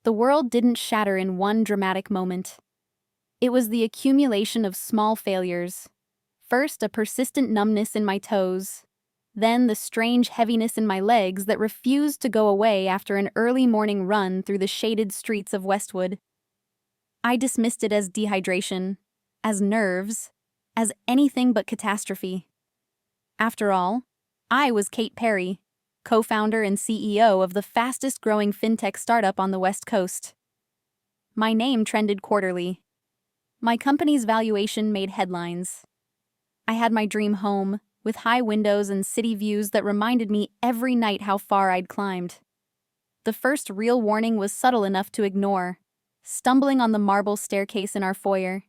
The world didn't shatter in one dramatic moment. It was the accumulation of small failures. First, a persistent numbness in my toes. Then, the strange heaviness in my legs that refused to go away after an early morning run through the shaded streets of Westwood. I dismissed it as dehydration, as nerves, as anything but catastrophe. After all, I was Kate Perry, co-founder and CEO of the fastest-growing fintech startup on the West Coast. My name trended quarterly. My company's valuation made headlines. I had my dream home, with high windows and city views that reminded me every night how far I'd climbed. The first real warning was subtle enough to ignore, stumbling on the marble staircase in our foyer.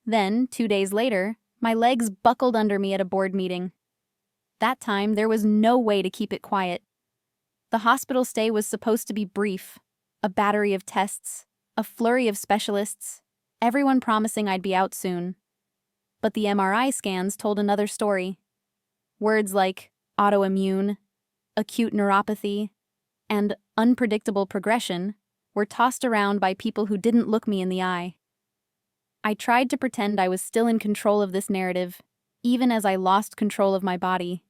Then, 2 days later, my legs buckled under me at a board meeting. That time, there was no way to keep it quiet. The hospital stay was supposed to be brief, a battery of tests, a flurry of specialists, everyone promising I'd be out soon. But the MRI scans told another story. Words like autoimmune, acute neuropathy, and unpredictable progression were tossed around by people who didn't look me in the eye. I tried to pretend I was still in control of this narrative, even as I lost control of my body.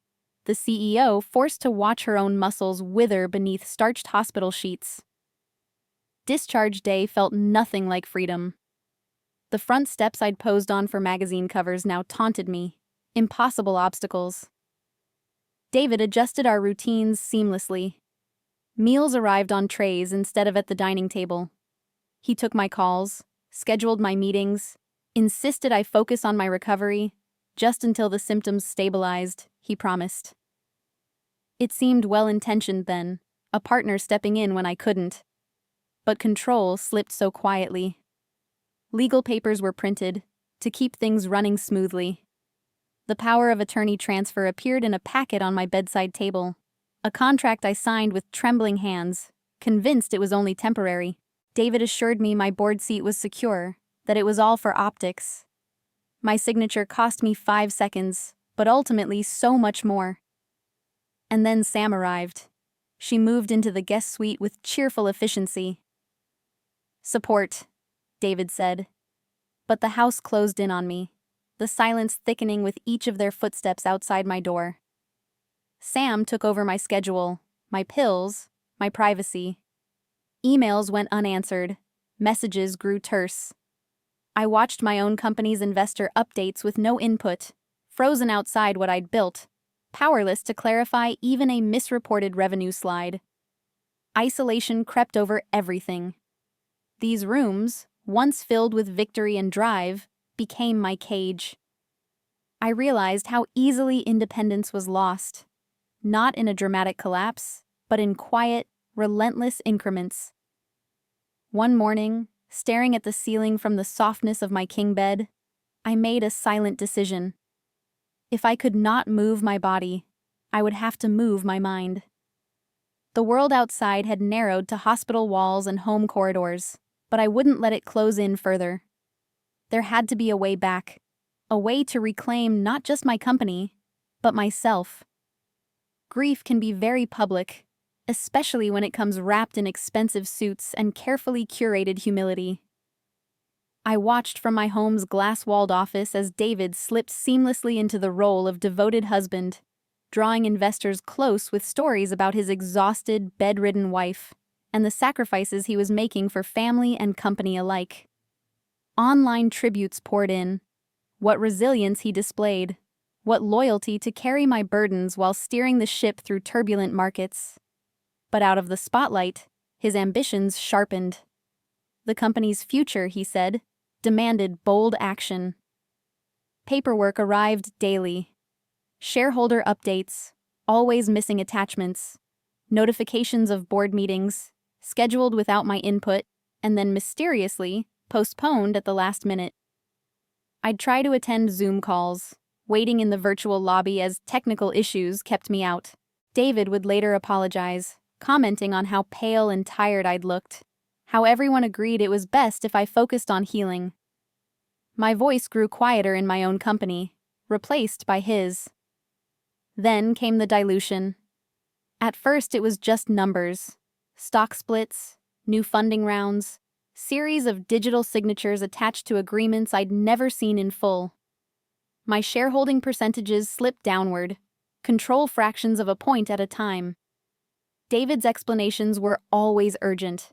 The CEO forced to watch her own muscles wither beneath starched hospital sheets. Discharge day felt nothing like freedom. The front steps I'd posed on for magazine covers now taunted me. Impossible obstacles. David adjusted our routines seamlessly. Meals arrived on trays instead of at the dining table. He took my calls, scheduled my meetings, insisted I focus on my recovery, just until the symptoms stabilized, he promised. It seemed well-intentioned then, a partner stepping in when I couldn't. But control slipped so quietly. Legal papers were printed, to keep things running smoothly. The power of attorney transfer appeared in a packet on my bedside table, a contract I signed with trembling hands, convinced it was only temporary. David assured me my board seat was secure, that it was all for optics. My signature cost me 5 seconds, but ultimately so much more. And then Sam arrived. She moved into the guest suite with cheerful efficiency. "Support," David said. But the house closed in on me, the silence thickening with each of their footsteps outside my door. Sam took over my schedule, my pills, my privacy. Emails went unanswered. Messages grew terse. I watched my own company's investor updates with no input, frozen outside what I'd built, powerless to clarify even a misreported revenue slide. Isolation crept over everything. These rooms, once filled with victory and drive, became my cage. I realized how easily independence was lost, not in a dramatic collapse, but in quiet, relentless increments. One morning, staring at the ceiling from the softness of my king bed, I made a silent decision. If I could not move my body, I would have to move my mind. The world outside had narrowed to hospital walls and home corridors, but I wouldn't let it close in further. There had to be a way back, a way to reclaim not just my company, but myself. Grief can be very public, especially when it comes wrapped in expensive suits and carefully curated humility. I watched from my home's glass-walled office as David slipped seamlessly into the role of devoted husband, drawing investors close with stories about his exhausted, bedridden wife and the sacrifices he was making for family and company alike. Online tributes poured in. What resilience he displayed, what loyalty to carry my burdens while steering the ship through turbulent markets. But out of the spotlight, his ambitions sharpened. The company's future, he said, demanded bold action. Paperwork arrived daily. Shareholder updates, always missing attachments, notifications of board meetings, scheduled without my input, and then mysteriously postponed at the last minute. I'd try to attend Zoom calls, waiting in the virtual lobby as technical issues kept me out. David would later apologize, commenting on how pale and tired I'd looked, how everyone agreed it was best if I focused on healing. My voice grew quieter in my own company, replaced by his. Then came the dilution. At first it was just numbers, stock splits, new funding rounds, series of digital signatures attached to agreements I'd never seen in full. My shareholding percentages slipped downward, control fractions of a point at a time. David's explanations were always urgent.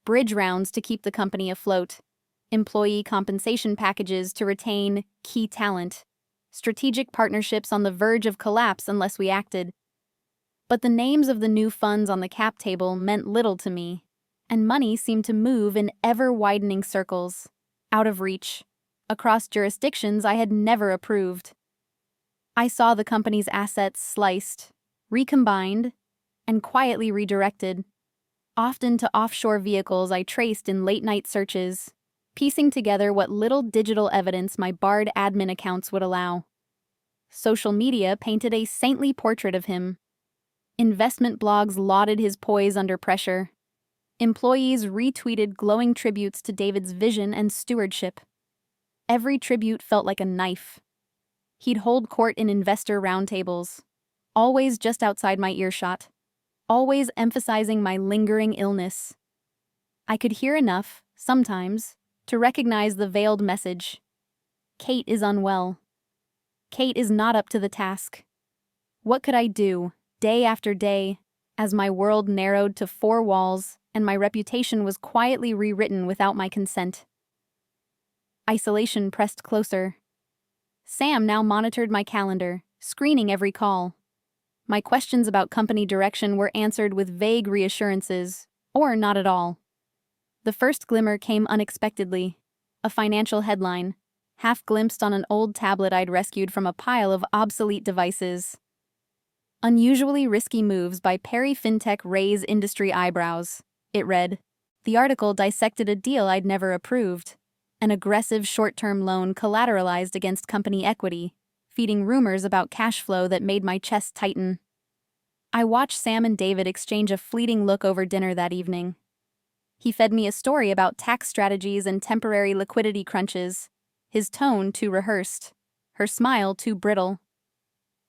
Bridge rounds to keep the company afloat, employee compensation packages to retain key talent, strategic partnerships on the verge of collapse unless we acted. But the names of the new funds on the cap table meant little to me, and money seemed to move in ever-widening circles, out of reach, across jurisdictions I had never approved. I saw the company's assets sliced, recombined, and quietly redirected, often to offshore vehicles I traced in late-night searches, piecing together what little digital evidence my barred admin accounts would allow. Social media painted a saintly portrait of him. Investment blogs lauded his poise under pressure. Employees retweeted glowing tributes to David's vision and stewardship. Every tribute felt like a knife. He'd hold court in investor roundtables, always just outside my earshot, always emphasizing my lingering illness. I could hear enough, sometimes, to recognize the veiled message. Kate is unwell. Kate is not up to the task. What could I do, day after day, as my world narrowed to four walls and my reputation was quietly rewritten without my consent? Isolation pressed closer. Sam now monitored my calendar, screening every call. My questions about company direction were answered with vague reassurances, or not at all. The first glimmer came unexpectedly, a financial headline, half glimpsed on an old tablet I'd rescued from a pile of obsolete devices. Unusually risky moves by Perry FinTech raise industry eyebrows, it read. The article dissected a deal I'd never approved, an aggressive short-term loan collateralized against company equity, feeding rumors about cash flow that made my chest tighten. I watched Sam and David exchange a fleeting look over dinner that evening. He fed me a story about tax strategies and temporary liquidity crunches, his tone too rehearsed, her smile too brittle.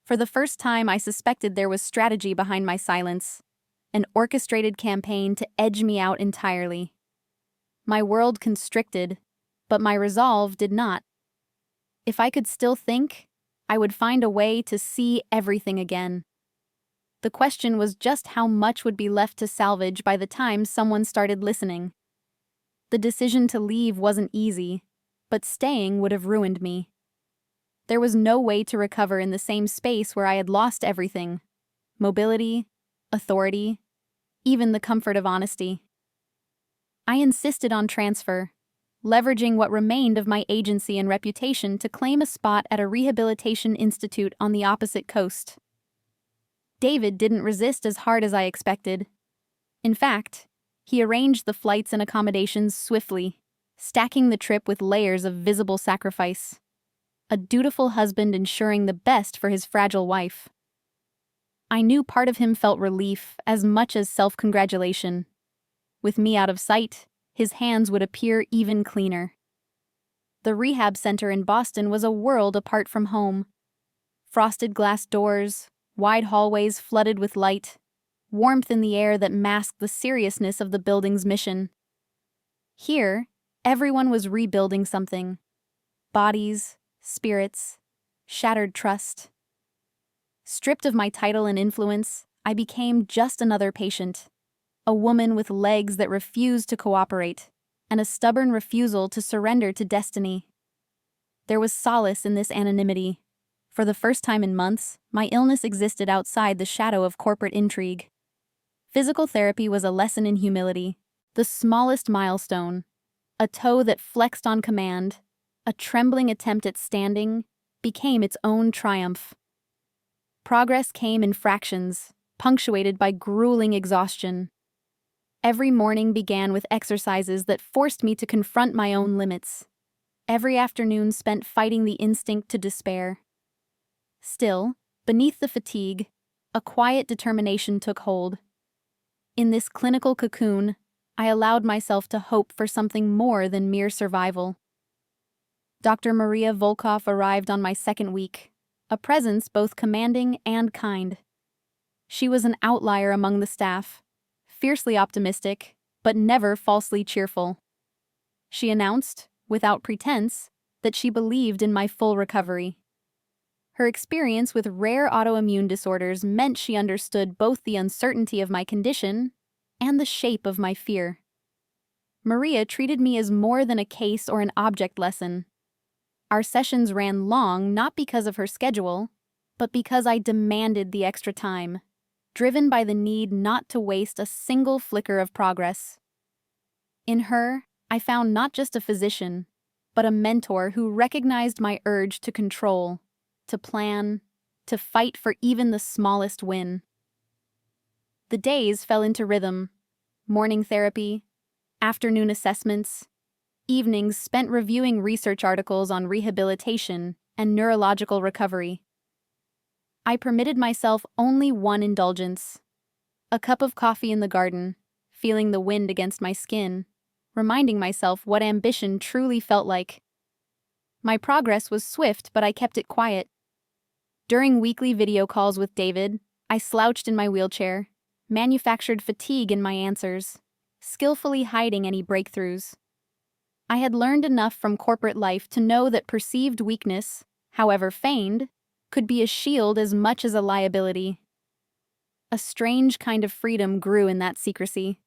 For the first time, I suspected there was strategy behind my silence, an orchestrated campaign to edge me out entirely. My world constricted, but my resolve did not. If I could still think, I would find a way to see everything again. The question was just how much would be left to salvage by the time someone started listening. The decision to leave wasn't easy, but staying would have ruined me. There was no way to recover in the same space where I had lost everything: mobility, authority, even the comfort of honesty. I insisted on transfer, leveraging what remained of my agency and reputation to claim a spot at a rehabilitation institute on the opposite coast. David didn't resist as hard as I expected. In fact, he arranged the flights and accommodations swiftly, stacking the trip with layers of visible sacrifice. A dutiful husband ensuring the best for his fragile wife. I knew part of him felt relief as much as self-congratulation. With me out of sight, his hands would appear even cleaner. The rehab center in Boston was a world apart from home. Frosted glass doors, wide hallways flooded with light, warmth in the air that masked the seriousness of the building's mission. Here, everyone was rebuilding something. Bodies, spirits, shattered trust. Stripped of my title and influence, I became just another patient. A woman with legs that refused to cooperate, and a stubborn refusal to surrender to destiny. There was solace in this anonymity. For the first time in months, my illness existed outside the shadow of corporate intrigue. Physical therapy was a lesson in humility, the smallest milestone. A toe that flexed on command, a trembling attempt at standing, became its own triumph. Progress came in fractions, punctuated by grueling exhaustion. Every morning began with exercises that forced me to confront my own limits. Every afternoon spent fighting the instinct to despair. Still, beneath the fatigue, a quiet determination took hold. In this clinical cocoon, I allowed myself to hope for something more than mere survival. Dr. Maria Volkov arrived on my second week, a presence both commanding and kind. She was an outlier among the staff, fiercely optimistic, but never falsely cheerful. She announced, without pretense, that she believed in my full recovery. Her experience with rare autoimmune disorders meant she understood both the uncertainty of my condition and the shape of my fear. Maria treated me as more than a case or an object lesson. Our sessions ran long not because of her schedule, but because I demanded the extra time, driven by the need not to waste a single flicker of progress. In her, I found not just a physician, but a mentor who recognized my urge to control, to plan, to fight for even the smallest win. The days fell into rhythm: morning therapy, afternoon assessments, evenings spent reviewing research articles on rehabilitation and neurological recovery. I permitted myself only one indulgence: a cup of coffee in the garden, feeling the wind against my skin, reminding myself what ambition truly felt like. My progress was swift, but I kept it quiet. During weekly video calls with David, I slouched in my wheelchair, manufactured fatigue in my answers, skillfully hiding any breakthroughs. I had learned enough from corporate life to know that perceived weakness, however feigned, could be a shield as much as a liability. A strange kind of freedom grew in that secrecy.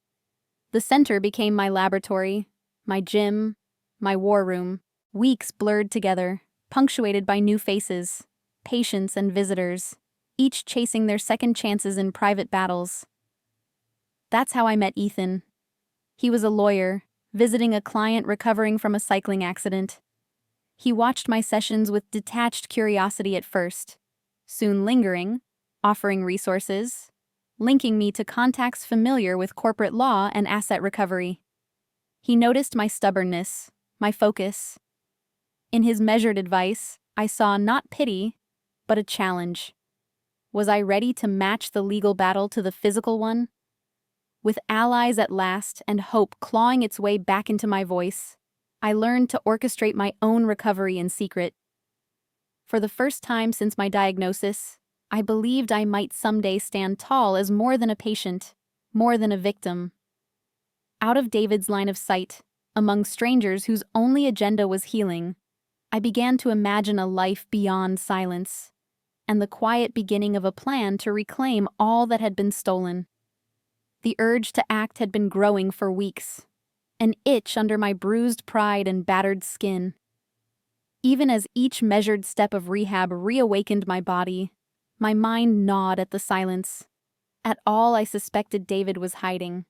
The center became my laboratory, my gym, my war room. Weeks blurred together, punctuated by new faces, patients and visitors, each chasing their second chances in private battles. That's how I met Ethan. He was a lawyer, visiting a client recovering from a cycling accident. He watched my sessions with detached curiosity at first, soon lingering, offering resources, linking me to contacts familiar with corporate law and asset recovery. He noticed my stubbornness, my focus. In his measured advice, I saw not pity, but a challenge. Was I ready to match the legal battle to the physical one? With allies at last and hope clawing its way back into my voice, I learned to orchestrate my own recovery in secret. For the first time since my diagnosis, I believed I might someday stand tall as more than a patient, more than a victim. Out of David's line of sight, among strangers whose only agenda was healing, I began to imagine a life beyond silence, and the quiet beginning of a plan to reclaim all that had been stolen. The urge to act had been growing for weeks, an itch under my bruised pride and battered skin. Even as each measured step of rehab reawakened my body, my mind gnawed at the silence, at all I suspected David was hiding.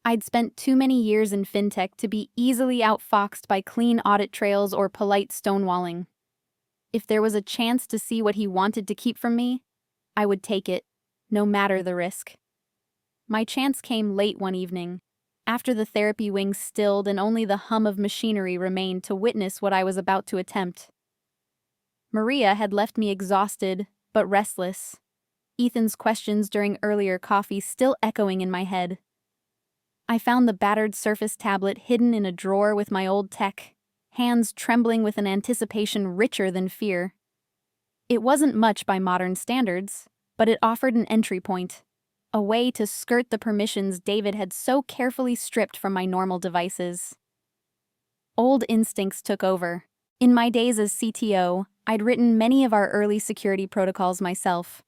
I'd spent too many years in fintech to be easily outfoxed by clean audit trails or polite stonewalling. If there was a chance to see what he wanted to keep from me, I would take it, no matter the risk. My chance came late one evening, after the therapy wing stilled and only the hum of machinery remained to witness what I was about to attempt. Maria had left me exhausted, but restless, Ethan's questions during earlier coffee still echoing in my head. I found the battered Surface tablet hidden in a drawer with my old tech, hands trembling with an anticipation richer than fear. It wasn't much by modern standards, but it offered an entry point, a way to skirt the permissions David had so carefully stripped from my normal devices. Old instincts took over. In my days as CTO, I'd written many of our early security protocols myself.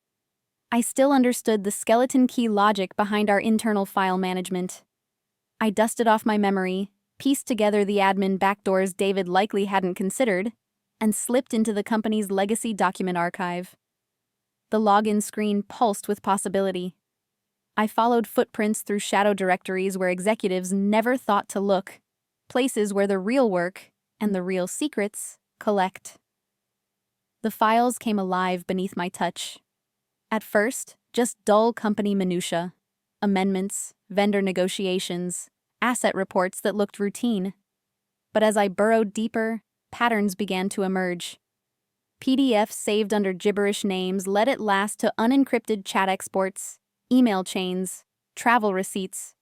I still understood the skeleton key logic behind our internal file management. I dusted off my memory, pieced together the admin backdoors David likely hadn't considered, and slipped into the company's legacy document archive. The login screen pulsed with possibility. I followed footprints through shadow directories where executives never thought to look, places where the real work and the real secrets collect. The files came alive beneath my touch. At first, just dull company minutia, amendments, vendor negotiations, asset reports that looked routine. But as I burrowed deeper, patterns began to emerge. PDFs saved under gibberish names led at last to unencrypted chat exports, email chains, travel receipts,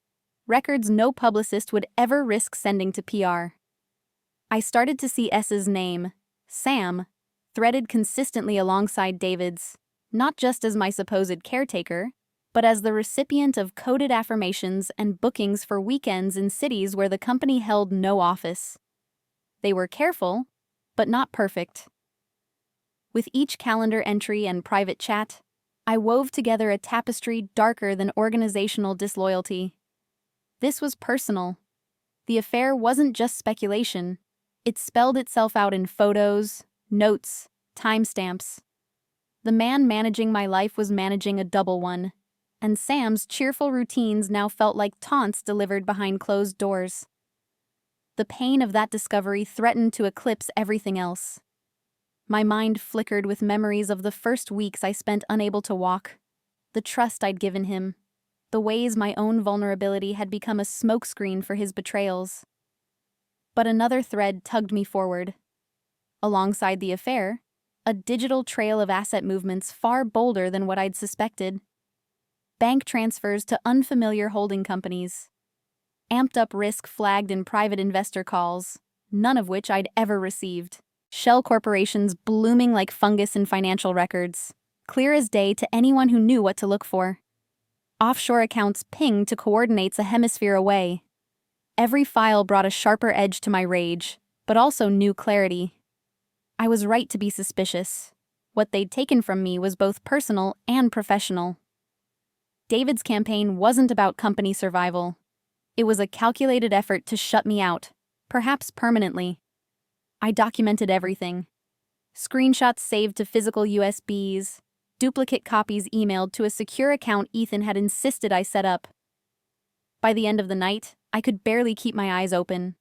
records no publicist would ever risk sending to PR. I started to see S's name, Sam, threaded consistently alongside David's, not just as my supposed caretaker, but as the recipient of coded affirmations and bookings for weekends in cities where the company held no office. They were careful, but not perfect. With each calendar entry and private chat, I wove together a tapestry darker than organizational disloyalty. This was personal. The affair wasn't just speculation. It spelled itself out in photos, notes, timestamps. The man managing my life was managing a double one, and Sam's cheerful routines now felt like taunts delivered behind closed doors. The pain of that discovery threatened to eclipse everything else. My mind flickered with memories of the first weeks I spent unable to walk, the trust I'd given him, the ways my own vulnerability had become a smokescreen for his betrayals. But another thread tugged me forward. Alongside the affair, a digital trail of asset movements far bolder than what I'd suspected. Bank transfers to unfamiliar holding companies. Amped-up risk flagged in private investor calls, none of which I'd ever received. Shell corporations blooming like fungus in financial records, clear as day to anyone who knew what to look for. Offshore accounts pinged to coordinates a hemisphere away. Every file brought a sharper edge to my rage, but also new clarity. I was right to be suspicious. What they'd taken from me was both personal and professional. David's campaign wasn't about company survival. It was a calculated effort to shut me out, perhaps permanently. I documented everything. Screenshots saved to physical USBs, duplicate copies emailed to a secure account Ethan had insisted I set up. By the end of the night, I could barely keep my eyes open.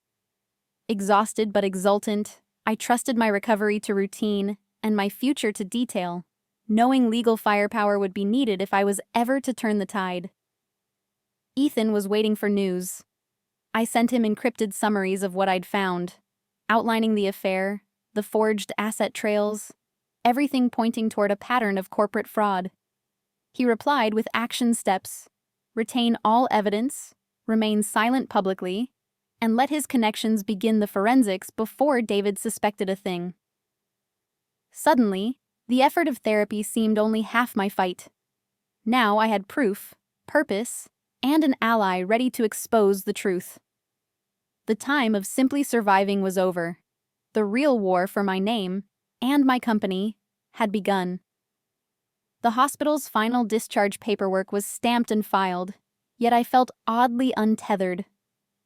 Exhausted but exultant, I trusted my recovery to routine and my future to detail, knowing legal firepower would be needed if I was ever to turn the tide. Ethan was waiting for news. I sent him encrypted summaries of what I'd found, outlining the affair, the forged asset trails, everything pointing toward a pattern of corporate fraud. He replied with action steps: retain all evidence, remain silent publicly, and let his connections begin the forensics before David suspected a thing. Suddenly, the effort of therapy seemed only half my fight. Now I had proof, purpose, and an ally ready to expose the truth. The time of simply surviving was over. The real war for my name, and my company, had begun. The hospital's final discharge paperwork was stamped and filed, yet I felt oddly untethered.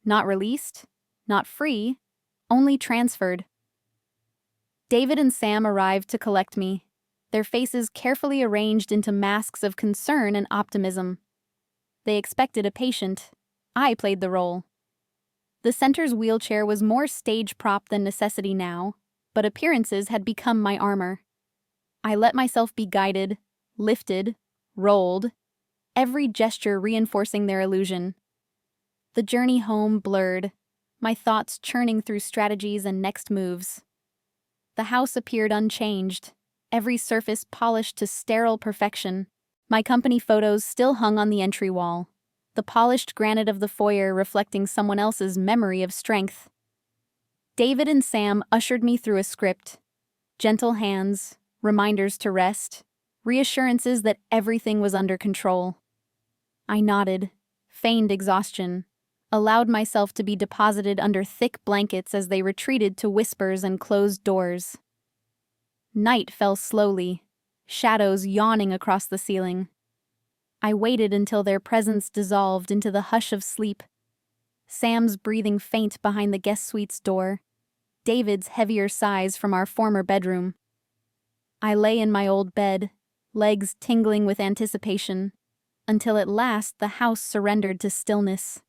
Not released, not free, only transferred. David and Sam arrived to collect me, their faces carefully arranged into masks of concern and optimism. They expected a patient. I played the role. The center's wheelchair was more stage prop than necessity now, but appearances had become my armor. I let myself be guided, lifted, rolled, every gesture reinforcing their illusion. The journey home blurred, my thoughts churning through strategies and next moves. The house appeared unchanged, every surface polished to sterile perfection. My company photos still hung on the entry wall, the polished granite of the foyer reflecting someone else's memory of strength. David and Sam ushered me through a script. Gentle hands, reminders to rest, reassurances that everything was under control. I nodded, feigned exhaustion, allowed myself to be deposited under thick blankets as they retreated to whispers and closed doors. Night fell slowly, shadows yawning across the ceiling. I waited until their presence dissolved into the hush of sleep. Sam's breathing faint behind the guest suite's door, David's heavier sighs from our former bedroom. I lay in my old bed, legs tingling with anticipation, until at last the house surrendered to stillness.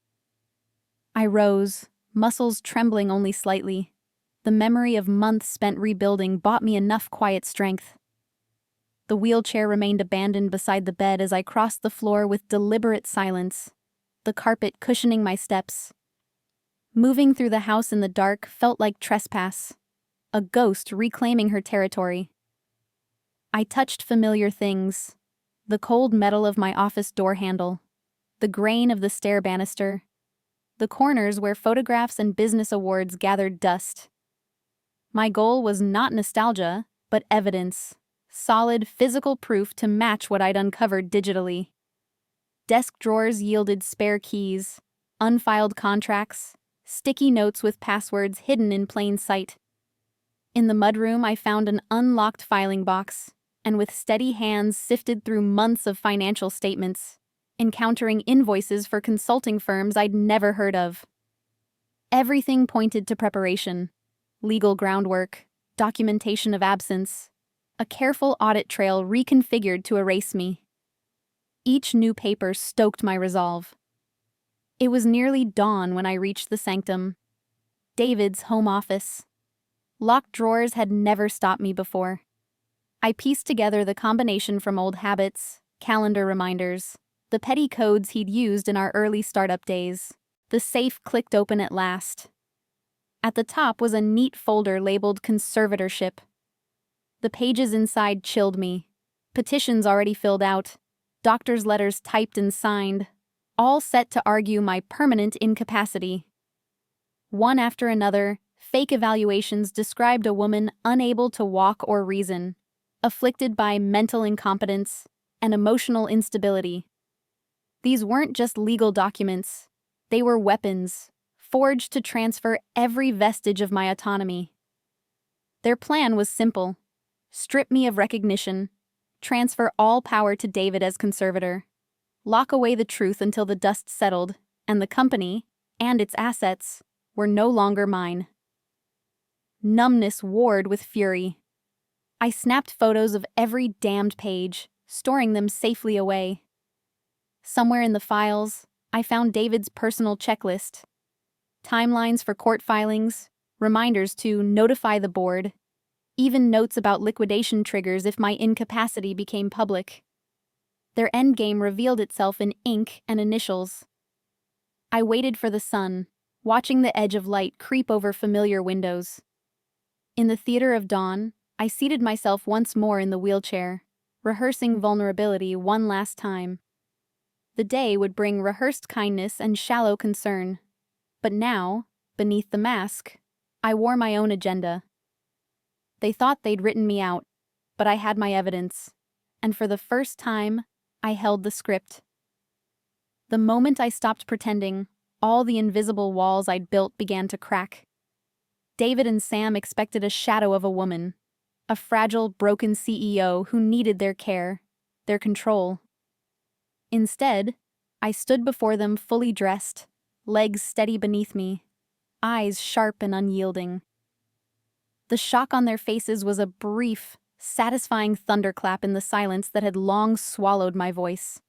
I rose, muscles trembling only slightly. The memory of months spent rebuilding bought me enough quiet strength. The wheelchair remained abandoned beside the bed as I crossed the floor with deliberate silence, the carpet cushioning my steps. Moving through the house in the dark felt like trespass, a ghost reclaiming her territory. I touched familiar things, the cold metal of my office door handle, the grain of the stair banister, the corners where photographs and business awards gathered dust. My goal was not nostalgia, but evidence, solid physical proof to match what I'd uncovered digitally. Desk drawers yielded spare keys, unfiled contracts, sticky notes with passwords hidden in plain sight. In the mudroom, I found an unlocked filing box, and with steady hands sifted through months of financial statements, encountering invoices for consulting firms I'd never heard of. Everything pointed to preparation: legal groundwork, documentation of absence, a careful audit trail reconfigured to erase me. Each new paper stoked my resolve. It was nearly dawn when I reached the sanctum, David's home office. Locked drawers had never stopped me before. I pieced together the combination from old habits, calendar reminders, the petty codes he'd used in our early startup days. The safe clicked open at last. At the top was a neat folder labeled conservatorship. The pages inside chilled me. Petitions already filled out, doctor's letters typed and signed, all set to argue my permanent incapacity. One after another, fake evaluations described a woman unable to walk or reason, afflicted by mental incompetence and emotional instability. These weren't just legal documents. They were weapons, forged to transfer every vestige of my autonomy. Their plan was simple: strip me of recognition, transfer all power to David as conservator, lock away the truth until the dust settled, and the company, and its assets, were no longer mine. Numbness warred with fury. I snapped photos of every damned page, storing them safely away. Somewhere in the files, I found David's personal checklist: timelines for court filings, reminders to notify the board, even notes about liquidation triggers if my incapacity became public. Their endgame revealed itself in ink and initials. I waited for the sun, watching the edge of light creep over familiar windows. In the theater of dawn, I seated myself once more in the wheelchair, rehearsing vulnerability one last time. The day would bring rehearsed kindness and shallow concern. But now, beneath the mask, I wore my own agenda. They thought they'd written me out, but I had my evidence, and for the first time, I held the script. The moment I stopped pretending, all the invisible walls I'd built began to crack. David and Sam expected a shadow of a woman, a fragile, broken CEO who needed their care, their control. Instead, I stood before them fully dressed, legs steady beneath me, eyes sharp and unyielding. The shock on their faces was a brief, satisfying thunderclap in the silence that had long swallowed my voice.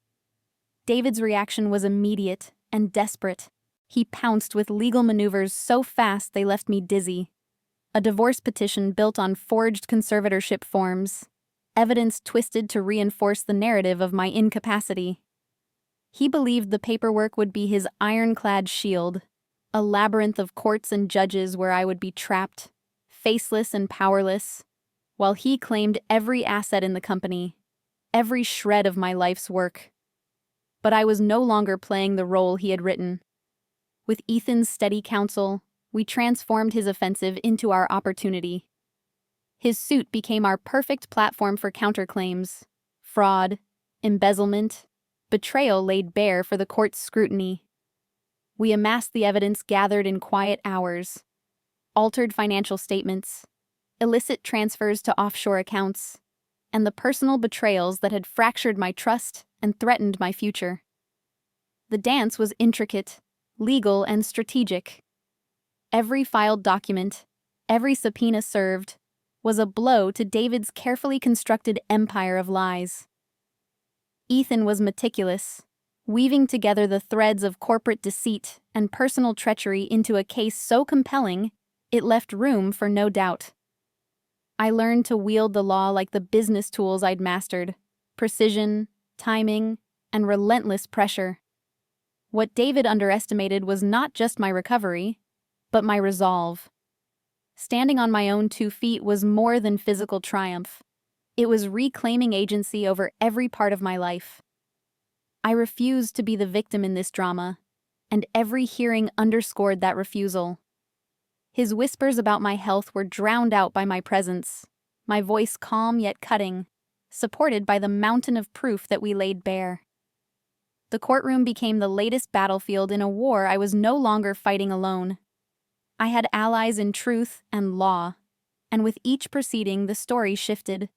David's reaction was immediate and desperate. He pounced with legal maneuvers so fast they left me dizzy. A divorce petition built on forged conservatorship forms, evidence twisted to reinforce the narrative of my incapacity. He believed the paperwork would be his ironclad shield, a labyrinth of courts and judges where I would be trapped, faceless and powerless, while he claimed every asset in the company, every shred of my life's work. But I was no longer playing the role he had written. With Ethan's steady counsel, we transformed his offensive into our opportunity. His suit became our perfect platform for counterclaims: fraud, embezzlement, betrayal laid bare for the court's scrutiny. We amassed the evidence gathered in quiet hours: altered financial statements, illicit transfers to offshore accounts, and the personal betrayals that had fractured my trust and threatened my future. The dance was intricate, legal, and strategic. Every filed document, every subpoena served, was a blow to David's carefully constructed empire of lies. Ethan was meticulous, weaving together the threads of corporate deceit and personal treachery into a case so compelling it left room for no doubt. I learned to wield the law like the business tools I'd mastered: precision, timing, and relentless pressure. What David underestimated was not just my recovery, but my resolve. Standing on my own 2 feet was more than physical triumph. It was reclaiming agency over every part of my life. I refused to be the victim in this drama, and every hearing underscored that refusal. His whispers about my health were drowned out by my presence, my voice calm yet cutting, supported by the mountain of proof that we laid bare. The courtroom became the latest battlefield in a war I was no longer fighting alone. I had allies in truth and law, and with each proceeding the story shifted.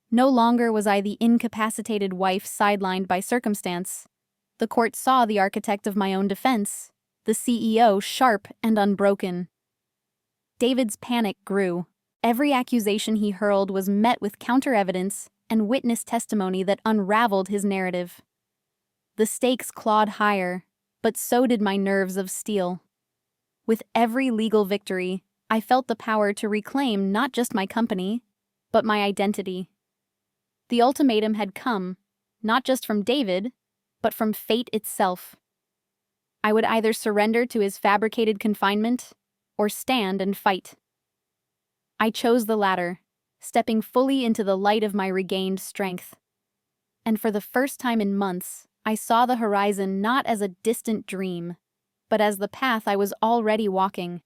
No longer was I the incapacitated wife sidelined by circumstance. The court saw the architect of my own defense, the CEO sharp and unbroken. David's panic grew. Every accusation he hurled was met with counter-evidence and witness testimony that unraveled his narrative. The stakes clawed higher, but so did my nerves of steel. With every legal victory, I felt the power to reclaim not just my company, but my identity. The ultimatum had come, not just from David, but from fate itself. I would either surrender to his fabricated confinement or stand and fight. I chose the latter, stepping fully into the light of my regained strength. And for the first time in months, I saw the horizon not as a distant dream, but as the path I was already walking.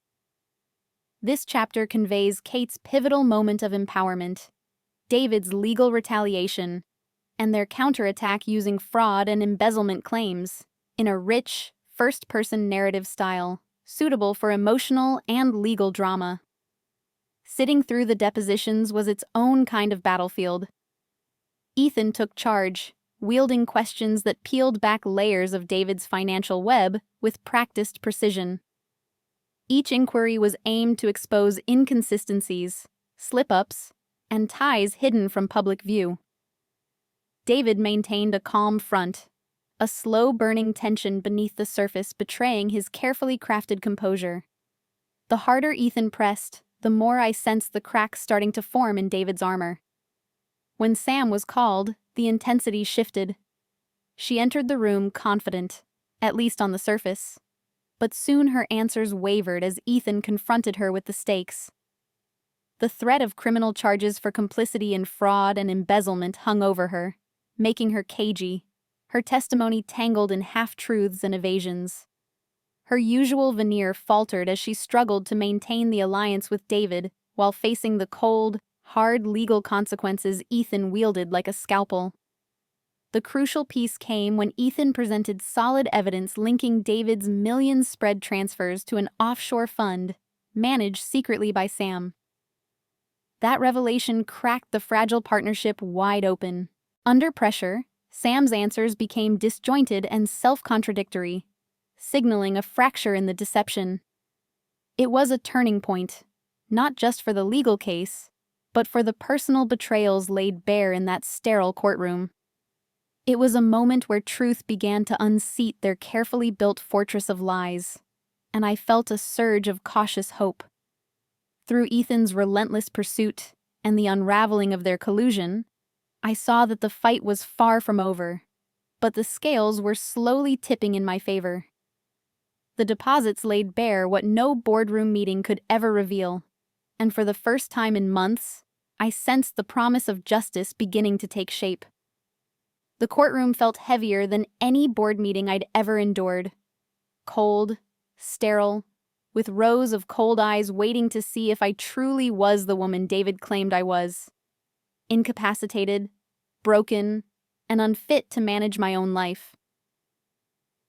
This chapter conveys Kate's pivotal moment of empowerment, David's legal retaliation, and their counterattack using fraud and embezzlement claims, in a rich, first-person narrative style, suitable for emotional and legal drama. Sitting through the depositions was its own kind of battlefield. Ethan took charge, wielding questions that peeled back layers of David's financial web with practiced precision. Each inquiry was aimed to expose inconsistencies, slip-ups, and ties hidden from public view. David maintained a calm front, a slow-burning tension beneath the surface betraying his carefully crafted composure. The harder Ethan pressed, the more I sensed the cracks starting to form in David's armor. When Sam was called, the intensity shifted. She entered the room confident, at least on the surface. But soon her answers wavered as Ethan confronted her with the stakes. The threat of criminal charges for complicity in fraud and embezzlement hung over her, making her cagey, her testimony tangled in half-truths and evasions. Her usual veneer faltered as she struggled to maintain the alliance with David while facing the cold, hard legal consequences Ethan wielded like a scalpel. The crucial piece came when Ethan presented solid evidence linking David's million-spread transfers to an offshore fund, managed secretly by Sam. That revelation cracked the fragile partnership wide open. Under pressure, Sam's answers became disjointed and self-contradictory, signaling a fracture in the deception. It was a turning point, not just for the legal case, but for the personal betrayals laid bare in that sterile courtroom. It was a moment where truth began to unseat their carefully built fortress of lies, and I felt a surge of cautious hope. Through Ethan's relentless pursuit and the unraveling of their collusion, I saw that the fight was far from over, but the scales were slowly tipping in my favor. The deposits laid bare what no boardroom meeting could ever reveal, and for the first time in months, I sensed the promise of justice beginning to take shape. The courtroom felt heavier than any board meeting I'd ever endured. Cold, sterile, with rows of cold eyes waiting to see if I truly was the woman David claimed I was. Incapacitated, broken, and unfit to manage my own life.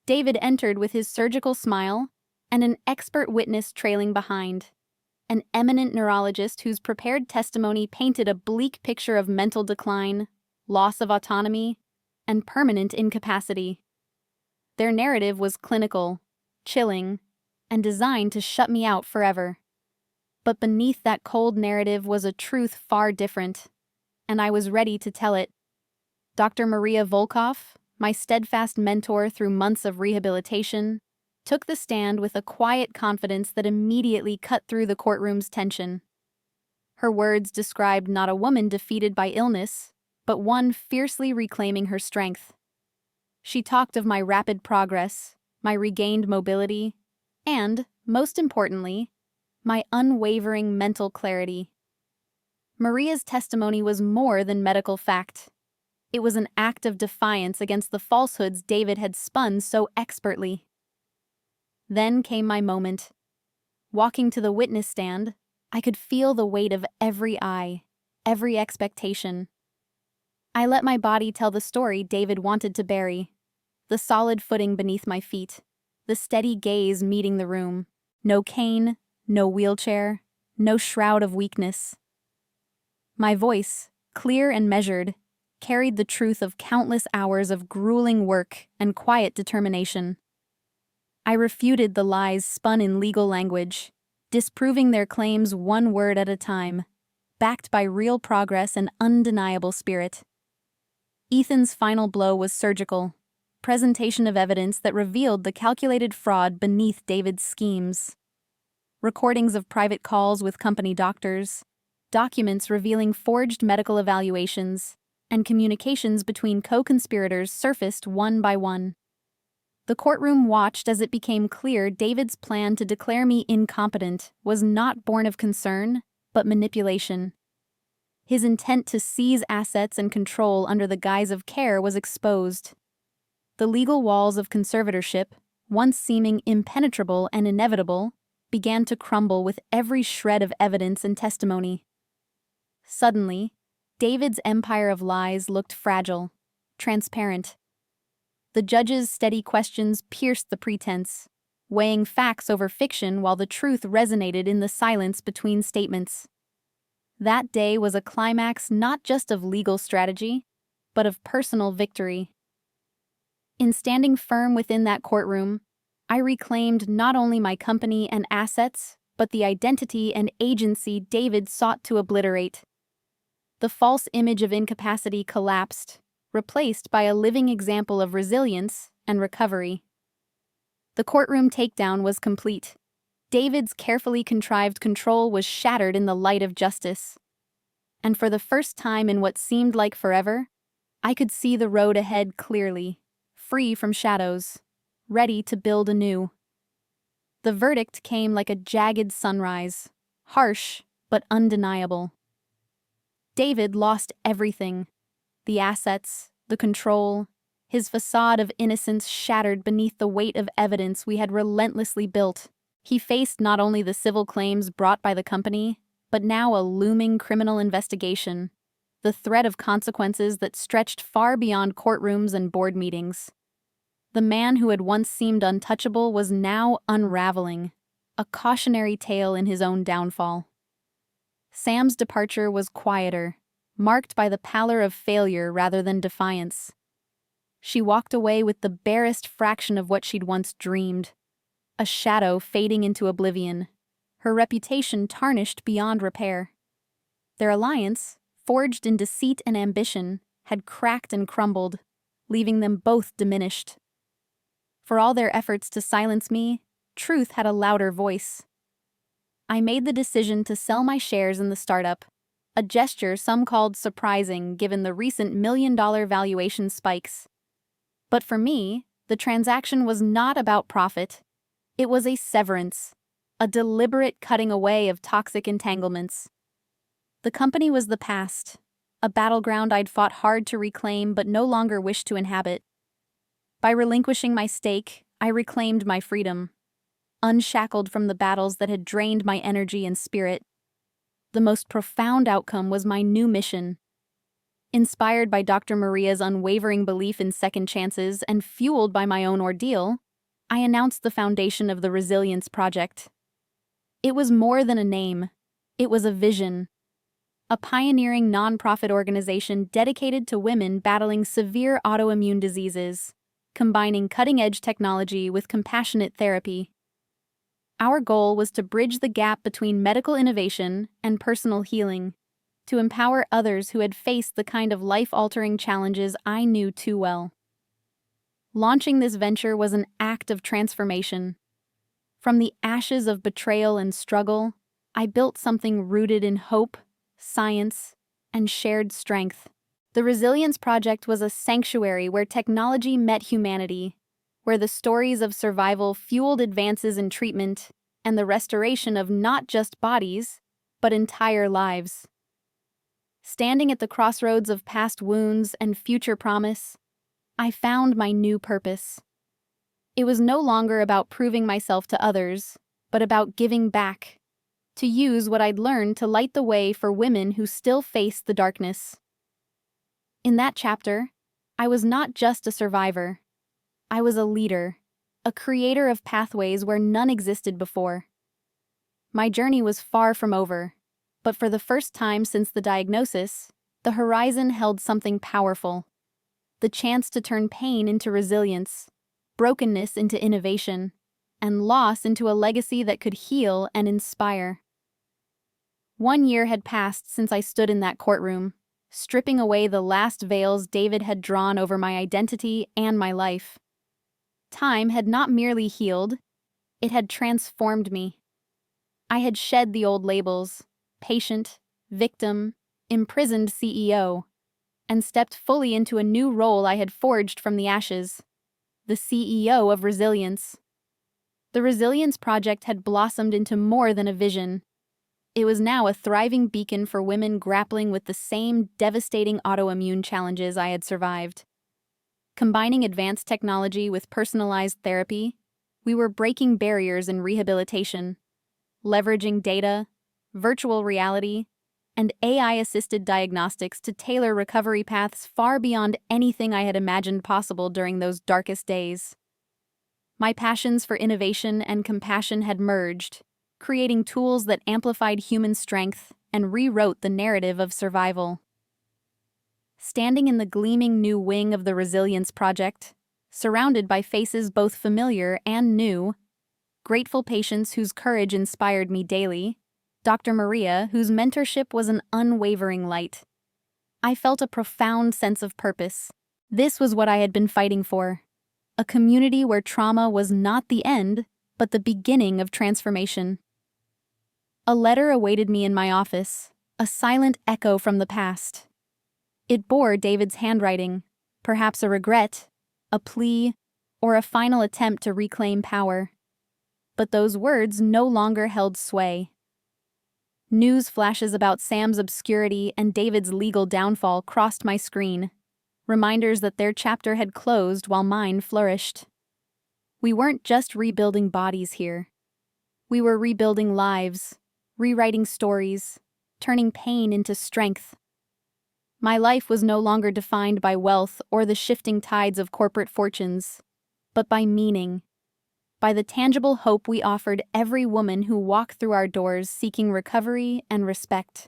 David entered with his surgical smile and an expert witness trailing behind, an eminent neurologist whose prepared testimony painted a bleak picture of mental decline, loss of autonomy, and permanent incapacity. Their narrative was clinical, chilling, and designed to shut me out forever. But beneath that cold narrative was a truth far different, and I was ready to tell it. Dr. Maria Volkoff, my steadfast mentor through months of rehabilitation, took the stand with a quiet confidence that immediately cut through the courtroom's tension. Her words described not a woman defeated by illness, but one fiercely reclaiming her strength. She talked of my rapid progress, my regained mobility, and, most importantly, my unwavering mental clarity. Maria's testimony was more than medical fact. It was an act of defiance against the falsehoods David had spun so expertly. Then came my moment. Walking to the witness stand, I could feel the weight of every eye, every expectation. I let my body tell the story David wanted to bury, the solid footing beneath my feet, the steady gaze meeting the room. No cane, no wheelchair, no shroud of weakness. My voice, clear and measured, carried the truth of countless hours of grueling work and quiet determination. I refuted the lies spun in legal language, disproving their claims one word at a time, backed by real progress and undeniable spirit. Ethan's final blow was surgical, presentation of evidence that revealed the calculated fraud beneath David's schemes. Recordings of private calls with company doctors, documents revealing forged medical evaluations, and communications between co-conspirators surfaced one by one. The courtroom watched as it became clear David's plan to declare me incompetent was not born of concern, but manipulation. His intent to seize assets and control under the guise of care was exposed. The legal walls of conservatorship, once seeming impenetrable and inevitable, began to crumble with every shred of evidence and testimony. Suddenly, David's empire of lies looked fragile, transparent. The judge's steady questions pierced the pretense, weighing facts over fiction while the truth resonated in the silence between statements. That day was a climax not just of legal strategy, but of personal victory. In standing firm within that courtroom, I reclaimed not only my company and assets, but the identity and agency David sought to obliterate. The false image of incapacity collapsed, replaced by a living example of resilience and recovery. The courtroom takedown was complete. David's carefully contrived control was shattered in the light of justice. And for the first time in what seemed like forever, I could see the road ahead clearly, free from shadows, ready to build anew. The verdict came like a jagged sunrise, harsh but undeniable. David lost everything: the assets, the control, his facade of innocence shattered beneath the weight of evidence we had relentlessly built. He faced not only the civil claims brought by the company, but now a looming criminal investigation, the threat of consequences that stretched far beyond courtrooms and board meetings. The man who had once seemed untouchable was now unraveling, a cautionary tale in his own downfall. Sam's departure was quieter, marked by the pallor of failure rather than defiance. She walked away with the barest fraction of what she'd once dreamed, a shadow fading into oblivion, her reputation tarnished beyond repair. Their alliance, forged in deceit and ambition, had cracked and crumbled, leaving them both diminished. For all their efforts to silence me, truth had a louder voice. I made the decision to sell my shares in the startup, a gesture some called surprising given the recent million-dollar valuation spikes. But for me, the transaction was not about profit. It was a severance, a deliberate cutting away of toxic entanglements. The company was the past, a battleground I'd fought hard to reclaim but no longer wished to inhabit. By relinquishing my stake, I reclaimed my freedom, unshackled from the battles that had drained my energy and spirit. The most profound outcome was my new mission. Inspired by Dr. Maria's unwavering belief in second chances and fueled by my own ordeal, I announced the foundation of the Resilience Project. It was more than a name. It was a vision. A pioneering nonprofit organization dedicated to women battling severe autoimmune diseases, combining cutting-edge technology with compassionate therapy. Our goal was to bridge the gap between medical innovation and personal healing, to empower others who had faced the kind of life-altering challenges I knew too well. Launching this venture was an act of transformation. From the ashes of betrayal and struggle, I built something rooted in hope, science, and shared strength. The Resilience Project was a sanctuary where technology met humanity, where the stories of survival fueled advances in treatment and the restoration of not just bodies, but entire lives. Standing at the crossroads of past wounds and future promise, I found my new purpose. It was no longer about proving myself to others, but about giving back, to use what I'd learned to light the way for women who still face the darkness. In that chapter, I was not just a survivor. I was a leader, a creator of pathways where none existed before. My journey was far from over, but for the first time since the diagnosis, the horizon held something powerful. The chance to turn pain into resilience, brokenness into innovation, and loss into a legacy that could heal and inspire. 1 year had passed since I stood in that courtroom, stripping away the last veils David had drawn over my identity and my life. Time had not merely healed, it had transformed me. I had shed the old labels, patient, victim, imprisoned CEO, and stepped fully into a new role I had forged from the ashes, the CEO of Resilience. The Resilience Project had blossomed into more than a vision. It was now a thriving beacon for women grappling with the same devastating autoimmune challenges I had survived. Combining advanced technology with personalized therapy, we were breaking barriers in rehabilitation, leveraging data, virtual reality, and AI-assisted diagnostics to tailor recovery paths far beyond anything I had imagined possible during those darkest days. My passions for innovation and compassion had merged, creating tools that amplified human strength and rewrote the narrative of survival. Standing in the gleaming new wing of the Resilience Project, surrounded by faces both familiar and new, grateful patients whose courage inspired me daily, Dr. Maria, whose mentorship was an unwavering light. I felt a profound sense of purpose. This was what I had been fighting for. A community where trauma was not the end, but the beginning of transformation. A letter awaited me in my office, a silent echo from the past. It bore David's handwriting, perhaps a regret, a plea, or a final attempt to reclaim power. But those words no longer held sway. News flashes about Sam's obscurity and David's legal downfall crossed my screen, reminders that their chapter had closed while mine flourished. We weren't just rebuilding bodies here. We were rebuilding lives, rewriting stories, turning pain into strength. My life was no longer defined by wealth or the shifting tides of corporate fortunes, but by meaning, by the tangible hope we offered every woman who walked through our doors seeking recovery and respect.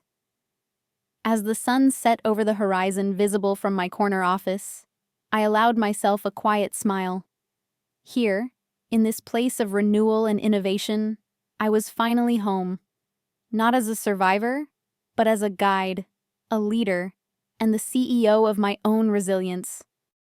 As the sun set over the horizon visible from my corner office, I allowed myself a quiet smile. Here, in this place of renewal and innovation, I was finally home. Not as a survivor, but as a guide, a leader, and the CEO of my own resilience.